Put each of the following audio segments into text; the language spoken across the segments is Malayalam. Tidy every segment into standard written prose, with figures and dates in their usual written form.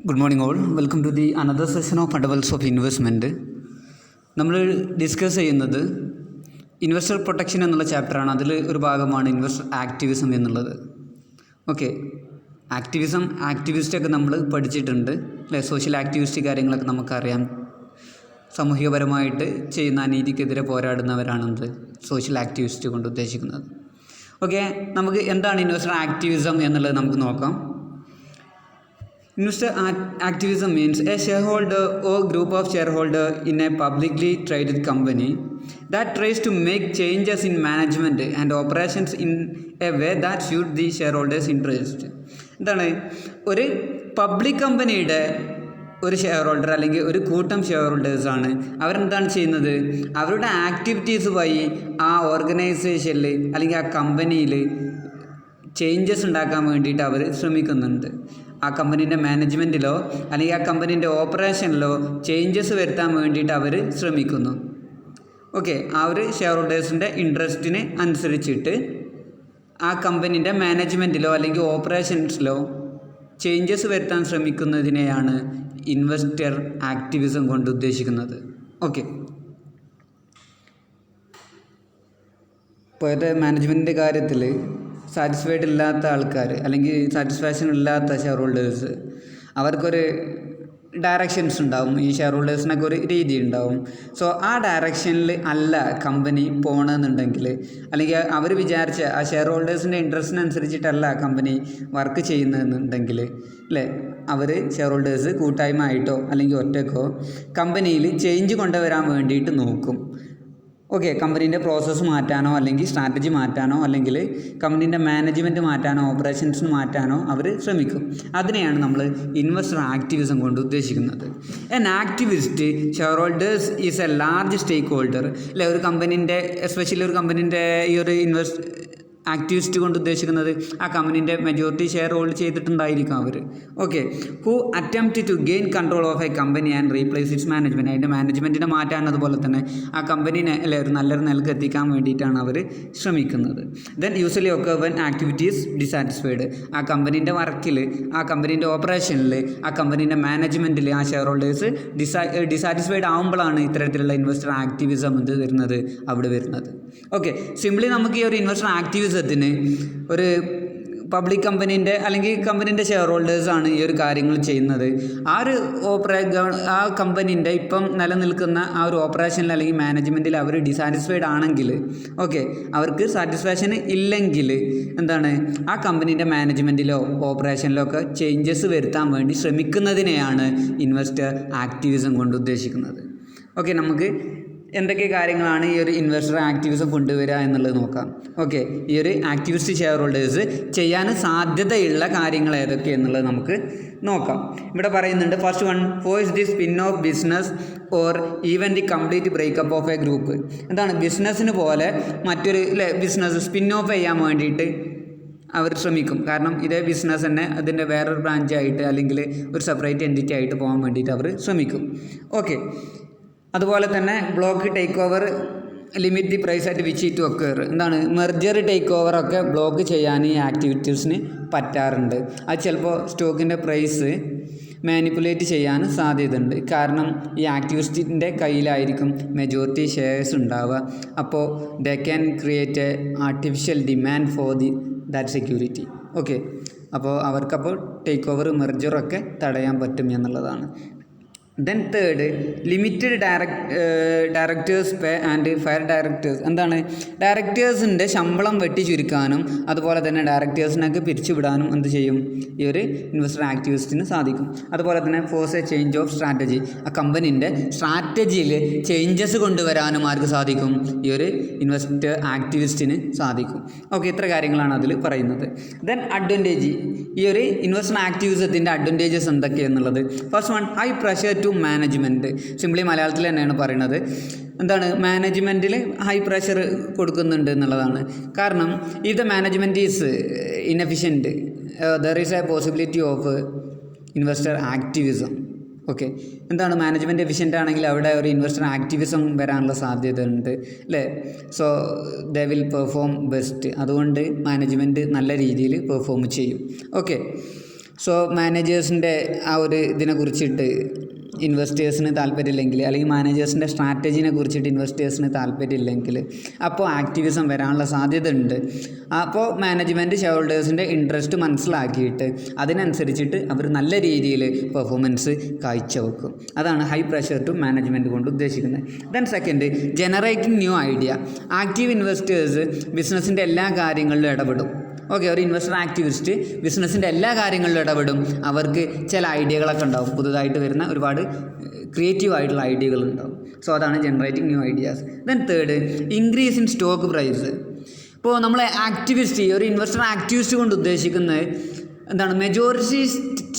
Good morning all. Welcome to the another session of Fundamentals of Investment. നമ്മൾ ഡിസ്കസ് ചെയ്യുന്നത് ഇൻവെസ്റ്റർ പ്രൊട്ടക്ഷൻ എന്നുള്ള ചാപ്റ്ററാണ്. അതിൽ ഒരു ഭാഗമാണ് ഇൻവെസ്റ്റർ ആക്ടിവിസം എന്നുള്ളത്. ഓക്കെ, ആക്ടിവിസ്റ്റൊക്കെ നമ്മൾ പഠിച്ചിട്ടുണ്ട് അല്ലേ? സോഷ്യൽ ആക്ടിവിസ്റ്റ് കാര്യങ്ങളൊക്കെ നമുക്കറിയാം. സാമൂഹികപരമായിട്ട് ചെയ്യുന്ന അനീതിക്കെതിരെ പോരാടുന്നവരാണെന്ത് സോഷ്യൽ ആക്ടിവിസ്റ്റ് കൊണ്ട് ഉദ്ദേശിക്കുന്നത്. ഓക്കെ, നമുക്ക് എന്താണ് ഇൻവെസ്റ്റർ ആക്ടിവിസം എന്നുള്ളത് നമുക്ക് നോക്കാം. Investor activism means a shareholder or group of shareholders in a publicly traded company that tries to make changes in management and operations in a way that suit the shareholders' interest. എന്താണ്, ഒരു പബ്ലിക് കമ്പനിയുടെ ഒരു ഷെയർ ഹോൾഡർ അല്ലെങ്കിൽ ഒരു കൂട്ടം ഷെയർ ഹോൾഡേഴ്സാണ്. അവരെന്താണ് ചെയ്യുന്നത്? അവരുടെ ആക്ടിവിറ്റീസ് വഴി ആ ഓർഗനൈസേഷനിൽ അല്ലെങ്കിൽ ആ കമ്പനിയിൽ ചേഞ്ചസ് ഉണ്ടാക്കാൻ വേണ്ടിയിട്ട് അവർ ശ്രമിക്കുന്നുണ്ട്. ആ കമ്പനീൻ്റെ മാനേജ്മെൻറ്റിലോ അല്ലെങ്കിൽ ആ കമ്പനീൻ്റെ ഓപ്പറേഷനിലോ ചേഞ്ചസ് വരുത്താൻ വേണ്ടിയിട്ട് അവർ ശ്രമിക്കുന്നു. ഓക്കെ, ആ ഒരു ഷെയർ ഹോൾഡേഴ്സിൻ്റെ ഇൻട്രസ്റ്റിന് അനുസരിച്ചിട്ട് ആ കമ്പനീൻ്റെ മാനേജ്മെൻറ്റിലോ അല്ലെങ്കിൽ ഓപ്പറേഷൻസിലോ ചേഞ്ചസ് വരുത്താൻ ശ്രമിക്കുന്നതിനെയാണ് ഇൻവെസ്റ്റർ ആക്ടിവിസം കൊണ്ട് ഉദ്ദേശിക്കുന്നത്. ഓക്കെ, ഇപ്പോഴത്തെ മാനേജ്മെൻറ്റിൻ്റെ കാര്യത്തിൽ സാറ്റിസ്ഫൈഡ് ഇല്ലാത്ത ആൾക്കാർ അല്ലെങ്കിൽ സാറ്റിസ്ഫാക്ഷൻ ഇല്ലാത്ത ഷെയർ ഹോൾഡേഴ്സ്, അവർക്കൊരു ഡയറക്ഷൻസ് ഉണ്ടാവും. ഈ ഷെയർ ഹോൾഡേഴ്സിനൊക്കെ ഒരു രീതി ഉണ്ടാവും. സോ ആ ഡയറക്ഷനിൽ അല്ല കമ്പനി പോകണമെന്നുണ്ടെങ്കിൽ, അല്ലെങ്കിൽ അവർ വിചാരിച്ച ആ ഷെയർ ഹോൾഡേഴ്സിൻ്റെ ഇൻട്രസ്റ്റിനനുസരിച്ചിട്ടല്ല കമ്പനി വർക്ക് ചെയ്യുന്നതെന്നുണ്ടെങ്കിൽ അല്ലേ, അവർ ഷെയർ ഹോൾഡേഴ്സ് കൂട്ടായ്മ ആയിട്ടോ അല്ലെങ്കിൽ ഒറ്റക്കോ കമ്പനിയിൽ ചേഞ്ച് കൊണ്ടുവരാൻ വേണ്ടിയിട്ട് നോക്കും. ഓക്കെ, കമ്പനീൻ്റെ പ്രോസസ്സ് മാറ്റാനോ അല്ലെങ്കിൽ സ്ട്രാറ്റജി മാറ്റാനോ അല്ലെങ്കിൽ കമ്പനീൻ്റെ മാനേജ്മെൻറ്റ് മാറ്റാനോ ഓപ്പറേഷൻസ് മാറ്റാനോ അവർ ശ്രമിക്കും. അതിനെയാണ് നമ്മൾ ഇൻവെസ്റ്റർ ആക്ടിവിസം കൊണ്ട് ഉദ്ദേശിക്കുന്നത്. An activist shareholders is a large stakeholder അല്ലെ. ഒരു കമ്പനീൻ്റെ എസ്പെഷ്യലി ഒരു കമ്പനീൻ്റെ ഈ ഒരു ആക്ടിവിസ്റ്റ് കൊണ്ട് ഉദ്ദേശിക്കുന്നത് ആ കമ്പനീൻ്റെ മെജോറിറ്റി ഷെയർ ഹോൾഡ് ചെയ്തിട്ടുണ്ടായിരിക്കും അവർ. Okay, who attempt to gain control of a company and replace its management. അതിൻ്റെ മാനേജ്മെൻറ്റിനെ മാറ്റാൻ, അതുപോലെ തന്നെ ആ കമ്പനീനെ അല്ലെ ഒരു നല്ലൊരു നിലക്ക് എത്തിക്കാൻ വേണ്ടിയിട്ടാണ് അവർ ശ്രമിക്കുന്നത്. ദെൻ യൂസ്വലി ഒക്കെ വെൻ ആക്ടിവിറ്റീസ് ഡിസാറ്റിസ്ഫൈഡ്, ആ കമ്പനീൻ്റെ വർക്കിൽ, ആ കമ്പനീൻ്റെ ഓപ്പറേഷനിൽ, ആ കമ്പനീൻ്റെ മാനേജ്മെൻറ്റിൽ ആ ഷെയർ ഹോൾഡേഴ്സ് ഡിസാറ്റിസ്ഫൈഡ് ആകുമ്പോഴാണ് ഇത്തരത്തിലുള്ള ഇൻവെസ്റ്റർ ആക്ടിവിസം എന്ത് വരുന്നത്, അവിടെ വരുന്നത്. ഓക്കെ, സിംപ്ലി നമുക്ക് ഈ ഒരു ഇൻവെസ്റ്റർ ആക്ടിവിസത്തിന് ഒരു പബ്ലിക് കമ്പനീൻ്റെ അല്ലെങ്കിൽ കമ്പനീൻ്റെ ഷെയർ ഹോൾഡേഴ്സാണ് ഈ ഒരു കാര്യങ്ങൾ ചെയ്യുന്നത്. ആ ഒരു ആ കമ്പനീൻ്റെ ഇപ്പം നിലനിൽക്കുന്ന ആ ഒരു ഓപ്പറേഷനിൽ അല്ലെങ്കിൽ മാനേജ്മെൻറ്റിൽ അവർ ഡിസാറ്റിസ്ഫൈഡ് ആണെങ്കിൽ, ഓക്കെ, അവർക്ക് സാറ്റിസ്ഫാക്ഷൻ ഇല്ലെങ്കിൽ എന്താണ്, ആ കമ്പനീൻ്റെ മാനേജ്മെൻറ്റിലോ ഓപ്പറേഷനിലോ ഒക്കെ ചേഞ്ചസ് വരുത്താൻ വേണ്ടി ശ്രമിക്കുന്നതിനെയാണ് ഇൻവെസ്റ്റർ ആക്ടിവിസം കൊണ്ട് ഉദ്ദേശിക്കുന്നത്. ഓക്കെ, നമുക്ക് എന്തൊക്കെ കാര്യങ്ങളാണ് ഈ ഒരു ഇൻവെസ്റ്റർ ആക്ടിവിസം കൊണ്ടുവരിക എന്നുള്ളത് നോക്കാം. ഓക്കെ, ഈ ഒരു ആക്ടിവിസ്റ്റ് ഷെയർ ഹോൾഡേഴ്സ് ചെയ്യാൻ സാധ്യതയുള്ള കാര്യങ്ങൾ ഏതൊക്കെ എന്നുള്ളത് നമുക്ക് നോക്കാം. ഇവിടെ പറയുന്നുണ്ട്, first one, force the spin of business or even the complete breakup of A group. എന്താണ്, ബിസിനസ്സിന് പോലെ മറ്റൊരു ബിസിനസ് സ്പിൻ ഓഫ് ചെയ്യാൻ വേണ്ടിയിട്ട് അവർ ശ്രമിക്കും. കാരണം ഇതേ ബിസിനസ് തന്നെ അതിൻ്റെ വേറൊരു ബ്രാഞ്ചായിട്ട് അല്ലെങ്കിൽ ഒരു സെപ്പറേറ്റ് എൻറ്റിറ്റി ആയിട്ട് പോകാൻ വേണ്ടിയിട്ട് അവർ ശ്രമിക്കും. ഓക്കെ, അതുപോലെ തന്നെ block takeover, limit the price at which it occur. എന്താണ്, മെർജർ ടേക്ക് ഓവറൊക്കെ ബ്ലോക്ക് ചെയ്യാൻ ഈ ആക്ടിവിറ്റീസിന് പറ്റാറുണ്ട്. അത് ചിലപ്പോൾ സ്റ്റോക്കിൻ്റെ പ്രൈസ് മാനിപ്പുലേറ്റ് ചെയ്യാൻ സാധ്യതയുണ്ട്. കാരണം ഈ ആക്ടിവിസ്റ്റിൻ്റെ കയ്യിലായിരിക്കും മെജോറിറ്റി ഷെയർസ് ഉണ്ടാവുക. അപ്പോൾ they can create A artificial demand for that security. Okay, അപ്പോൾ അവർക്കപ്പോൾ ടേക്ക് ഓവർ മെർജറൊക്കെ തടയാൻ പറ്റും എന്നുള്ളതാണ്. Then third, limited directors pay and fire directors. എന്താണ്, ഡയറക്ടേഴ്സിൻ്റെ ശമ്പളം വെട്ടി ചുരുക്കാനും അതുപോലെ തന്നെ ഡയറക്ടേഴ്സിനൊക്കെ പിരിച്ചുവിടാനും എന്ത് ചെയ്യും, ഈ ഒരു ഇൻവെസ്റ്റർ ആക്ടിവിസ്റ്റിന് സാധിക്കും. അതുപോലെ തന്നെ force A change of strategy, ആ കമ്പനീൻ്റെ സ്ട്രാറ്റജിയിൽ ചേഞ്ചസ് കൊണ്ടുവരാനും ആർക്ക് സാധിക്കും, ഈ ഒരു ഇൻവെസ്റ്റർ ആക്ടിവിസ്റ്റിന് സാധിക്കും. ഓക്കെ, ഇത്ര കാര്യങ്ങളാണ് അതിൽ പറയുന്നത്. ദെൻ അഡ്വാൻറ്റേജ്, ഈ ഒരു ഇൻവെസ്റ്റർ ആക്ടിവിസത്തിൻ്റെ അഡ്വാൻറ്റേജസ് എന്തൊക്കെയെന്നുള്ളത്. First one, high pressure to management. Simply മലയാളത്തിൽ തന്നെയാണ് പറയുന്നത്. എന്താണ്, മാനേജ്മെൻറ്റിൽ ഹൈ പ്രഷർ കൊടുക്കുന്നുണ്ട് എന്നുള്ളതാണ്. കാരണം if the management is inefficient there is A possibility of investor activism. Okay, എന്താണ്, മാനേജ്മെൻറ്റ് എഫിഷ്യൻ്റ് ആണെങ്കിൽ അവിടെ ഒരു ഇൻവെസ്റ്റർ ആക്ടിവിസം വരാനുള്ള സാധ്യത ഉണ്ട് അല്ലേ. So they will perform best. അതുകൊണ്ട് മാനേജ്മെൻറ്റ് നല്ല രീതിയിൽ പെർഫോം ചെയ്യും. ഓക്കെ, സോ മാനേജേഴ്സിൻ്റെ ആ ഒരു ഇതിനെക്കുറിച്ചിട്ട് ഇൻവെസ്റ്റേഴ്സിന് താല്പര്യമില്ലെങ്കിൽ, അല്ലെങ്കിൽ മാനേജേഴ്സിൻ്റെ സ്ട്രാറ്റജീനെ കുറിച്ചിട്ട് ഇൻവെസ്റ്റേഴ്സിന് താല്പര്യമില്ലെങ്കിൽ, അപ്പോൾ ആക്ടിവിസം വരാനുള്ള സാധ്യത ഉണ്ട്. അപ്പോൾ മാനേജ്മെൻറ്റ് ഷെയർ ഹോൾഡേഴ്സിൻ്റെ ഇൻട്രസ്റ്റ് മനസ്സിലാക്കിയിട്ട് അതിനനുസരിച്ചിട്ട് അവർ നല്ല രീതിയിൽ പെർഫോമൻസ് കാഴ്ചവെക്കും. അതാണ് ഹൈ പ്രഷർ ടു മാനേജ്മെൻറ്റ് കൊണ്ട് ഉദ്ദേശിക്കുന്നത്. Then second, generating new idea. Active investors ബിസിനസ്സിൻ്റെ എല്ലാ കാര്യങ്ങളിലും ഇടപെടും. ഓക്കെ, ഒരു ഇൻവെസ്റ്റർ ആക്ടിവിസ്റ്റ് ബിസിനസ്സിൻ്റെ എല്ലാ കാര്യങ്ങളിലും ഇടപെടും. അവർക്ക് ചില ഐഡിയകളൊക്കെ ഉണ്ടാവും, പുതുതായിട്ട് വരുന്ന ഒരുപാട് ക്രിയേറ്റീവ് ആയിട്ടുള്ള ഐഡിയകളുണ്ടാവും. സോ അതാണ് generating new ideas. Then third, increase in stock price. ഇപ്പോൾ നമ്മൾ ആക്ടിവിസ്റ്റ്, ഒരു ഇൻവെസ്റ്റർ ആക്ടിവിസ്റ്റ് കൊണ്ട് ഉദ്ദേശിക്കുന്നത് എന്താണ്? മെജോറിറ്റി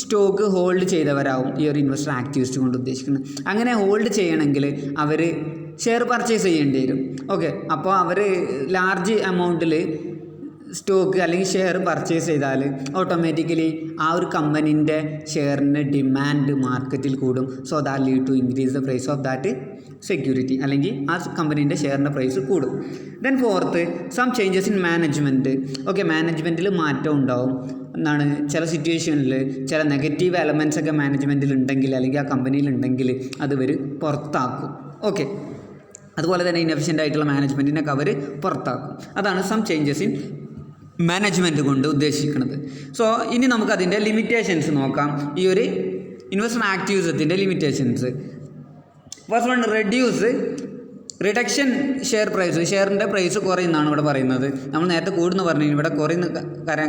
സ്റ്റോക്ക് ഹോൾഡ് ചെയ്തവരാവും ഈ ഒരു ഇൻവെസ്റ്റർ ആക്ടിവിസ്റ്റ് കൊണ്ട് ഉദ്ദേശിക്കുന്നത്. അങ്ങനെ ഹോൾഡ് ചെയ്യണമെങ്കിൽ അവർ ഷെയർ പർച്ചേസ് ചെയ്യേണ്ടി വരും. ഓക്കെ, അപ്പോൾ അവർ ലാർജ് എമൗണ്ടിൽ സ്റ്റോക്ക് അല്ലെങ്കിൽ ഷെയർ പർച്ചേസ് ചെയ്താൽ ഓട്ടോമാറ്റിക്കലി ആ ഒരു കമ്പനീൻ്റെ ഷെയറിൻ്റെ ഡിമാൻഡ് മാർക്കറ്റിൽ കൂടും. So that lead to increase the price of that security, അല്ലെങ്കിൽ ആ കമ്പനീൻ്റെ ഷെയറിൻ്റെ പ്രൈസ് കൂടും. Then fourth, some changes in management. Okay, മാനേജ്മെൻറ്റിൽ മാറ്റം ഉണ്ടാവും. എന്താണ്, ചില സിറ്റുവേഷനിൽ ചില നെഗറ്റീവ് എലമെൻറ്റ്സ് ഒക്കെ മാനേജ്മെൻറ്റിൽ ഉണ്ടെങ്കിൽ, അല്ലെങ്കിൽ ആ കമ്പനിയിൽ ഉണ്ടെങ്കിൽ അത് ഇവർ പുറത്താക്കും. ഓക്കെ, അതുപോലെ തന്നെ ഇൻഎഫിഷ്യൻ്റ് ആയിട്ടുള്ള മാനേജ്മെൻറ്റിനൊക്കെ അവർ പുറത്താക്കും. അതാണ് സം ചേഞ്ചസ് ഇൻ മാനേജ്മെൻറ്റ് കൊണ്ട് ഉദ്ദേശിക്കുന്നത്. സോ ഇനി നമുക്കതിൻ്റെ ലിമിറ്റേഷൻസ് നോക്കാം. ഈ ഒരു ഇൻവെസ്റ്റർ ആക്ടിവിസത്തിൻ്റെ limitations. First one, reduction share price. ഷെയറിൻ്റെ പ്രൈസ് കുറയുന്നതാണ് ഇവിടെ പറയുന്നത്. നമ്മൾ നേരത്തെ കൂടുന്നു പറഞ്ഞു, ഇവിടെ കുറയുന്ന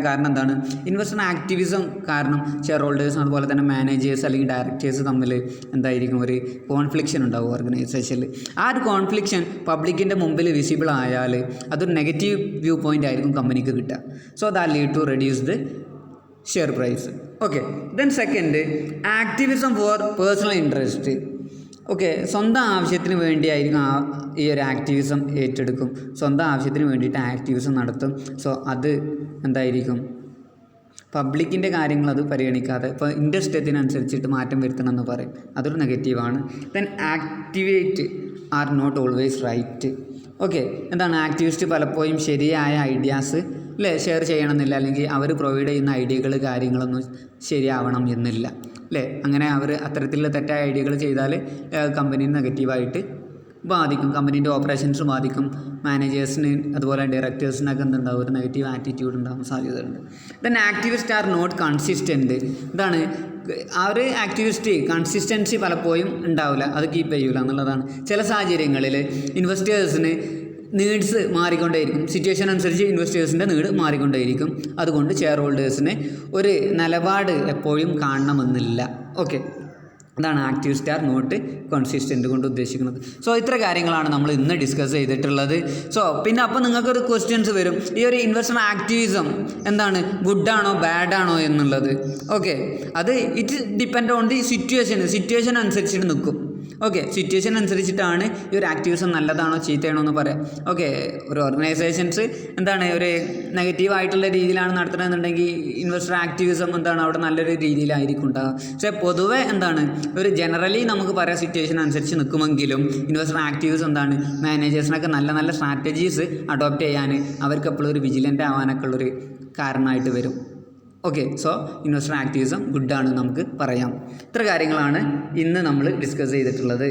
കാരണം എന്താണ്? ഇൻവെസ്റ്റർ ആക്ടിവിസം കാരണം ഷെയർ ഹോൾഡേഴ്സ് അതുപോലെ തന്നെ മാനേജേഴ്സ് അല്ലെങ്കിൽ ഡയറക്ടേഴ്സ് തമ്മിൽ എന്തായിരിക്കും, ഒരു കോൺഫ്ലിക്ഷൻ ഉണ്ടാവും ഓർഗനൈസേഷനിൽ. ആ ഒരു കോൺഫ്ലിക്ഷൻ പബ്ലിക്കിൻ്റെ മുമ്പിൽ വിസിബിൾ ആയാൽ അതൊരു നെഗറ്റീവ് വ്യൂ പോയിൻ്റ് ആയിരിക്കും കമ്പനിക്ക് കിട്ടുക. So that lead to reduce the share price. Okay, then second, activism for personal interest. Okay, സ്വന്തം ആവശ്യത്തിന് വേണ്ടിയായിരിക്കും ഈ ഒരു ആക്ടിവിസം ഏറ്റെടുക്കും. സ്വന്തം ആവശ്യത്തിന് വേണ്ടിയിട്ട് ആക്ടിവിസം നടത്തും. സോ അത് എന്തായിരിക്കും, പബ്ലിക്കിൻ്റെ കാര്യങ്ങൾ അത് പരിഗണിക്കാതെ ഇപ്പോൾ ഇൻട്രസ്റ്റത്തിനനുസരിച്ചിട്ട് മാറ്റം വരുത്തണമെന്ന് പറയും. അതൊരു നെഗറ്റീവാണ്. ദെൻ ആക്ടിവേറ്റ് are not always right. Okay, എന്താണ്, ആക്ടിവിസ്റ്റ് പലപ്പോഴും ശരിയായ ഐഡിയാസ് ഷെയർ ചെയ്യണമെന്നില്ല, അല്ലെങ്കിൽ അവർ പ്രൊവൈഡ് ചെയ്യുന്ന ഐഡിയകൾ കാര്യങ്ങളൊന്നും ശരിയാവണം എന്നില്ല. അങ്ങനെ അവർ അത്തരത്തിലുള്ള തെറ്റായ ഐഡിയകൾ ചെയ്താൽ കമ്പനിയെ നെഗറ്റീവായിട്ട് ബാധിക്കും, കമ്പനീൻ്റെ ഓപ്പറേഷൻസ് ബാധിക്കും. മാനേജേഴ്സിന് അതുപോലെ ഡയറക്ടേഴ്സിനൊക്കെ എന്തുണ്ടാവും, ഒരു നെഗറ്റീവ് ആറ്റിറ്റ്യൂഡ് ഉണ്ടാകാൻ സാധ്യതയുണ്ട്. Then activist are not consistent. എന്താണ്, ആ ഒരു ആക്ടിവിസ്റ്റ് കൺസിസ്റ്റൻസി പലപ്പോഴും ഉണ്ടാവില്ല, അത് കീപ്പ് ചെയ്യൂല എന്നുള്ളതാണ്. ചില സാഹചര്യങ്ങളിൽ ഇൻവെസ്റ്റേഴ്സിന് നീഡ്സ് മാറിക്കൊണ്ടേയിരിക്കും, സിറ്റുവേഷൻ അനുസരിച്ച് ഇൻവെസ്റ്റേഴ്സിൻ്റെ നീഡ് മാറിക്കൊണ്ടേയിരിക്കും. അതുകൊണ്ട് ഷെയർ ഹോൾഡേഴ്സിന് ഒരു നിലപാട് എപ്പോഴും കാണണമെന്നില്ല. ഓക്കെ, അതാണ് ആക്ടിവിസ്റ്റ് ആർ നോട്ട് കൺസിസ്റ്റൻ്റ് കൊണ്ട് ഉദ്ദേശിക്കുന്നത്. സോ ഇത്ര കാര്യങ്ങളാണ് നമ്മൾ ഇന്ന് ഡിസ്കസ് ചെയ്തിട്ടുള്ളത്. സോ പിന്നെ അപ്പോൾ നിങ്ങൾക്കൊരു ക്വസ്റ്റ്യൻസ് വരും, ഈ ഒരു ഇൻവെസ്റ്റർ ആക്ടിവിസം എന്താണ്, ഗുഡാണോ ബാഡാണോ എന്നുള്ളത്. ഓക്കെ, അത് it depend on the situation അനുസരിച്ചിട്ട് നിൽക്കും. ഓക്കെ, സിറ്റുവേഷൻ അനുസരിച്ചിട്ടാണ് ഈ ഒരു ആക്ടിവിസം നല്ലതാണോ ചീത്തയാണോ എന്ന് പറയാം. ഓക്കെ, ഒരു ഓർഗനൈസേഷൻസ് എന്താണ് ഒരു നെഗറ്റീവായിട്ടുള്ള രീതിയിലാണ് നടത്തുന്നതെന്നുണ്ടെങ്കിൽ ഇൻവെസ്റ്റർ ആക്ടിവിസം എന്താണ് അവിടെ നല്ലൊരു രീതിയിലായിരിക്കും ഉണ്ടാകുക. പക്ഷേ പൊതുവെ എന്താണ് ഒരു ജനറലി നമുക്ക് പറയാം സിറ്റുവേഷൻ അനുസരിച്ച് നിൽക്കുമെങ്കിലും ഇൻവെസ്റ്റർ ആക്ടിവിസം എന്താണ് മാനേജേഴ്സിനൊക്കെ നല്ല നല്ല സ്ട്രാറ്റജീസ് അഡോപ്റ്റ് ചെയ്യാൻ അവർക്ക് എപ്പോഴും ഒരു വിജിലൻ്റ് ആവാനൊക്കെ ഉള്ളൊരു കാരണമായിട്ട് വരും. ഓക്കെ, സോ ഇൻവെസ്റ്റർ ആക്ടിവിസം ഗുഡാണ് നമുക്ക് പറയാം. ഇത്ര കാര്യങ്ങളാണ് ഇന്ന് നമ്മൾ ഡിസ്കസ് ചെയ്തിട്ടുള്ളത്.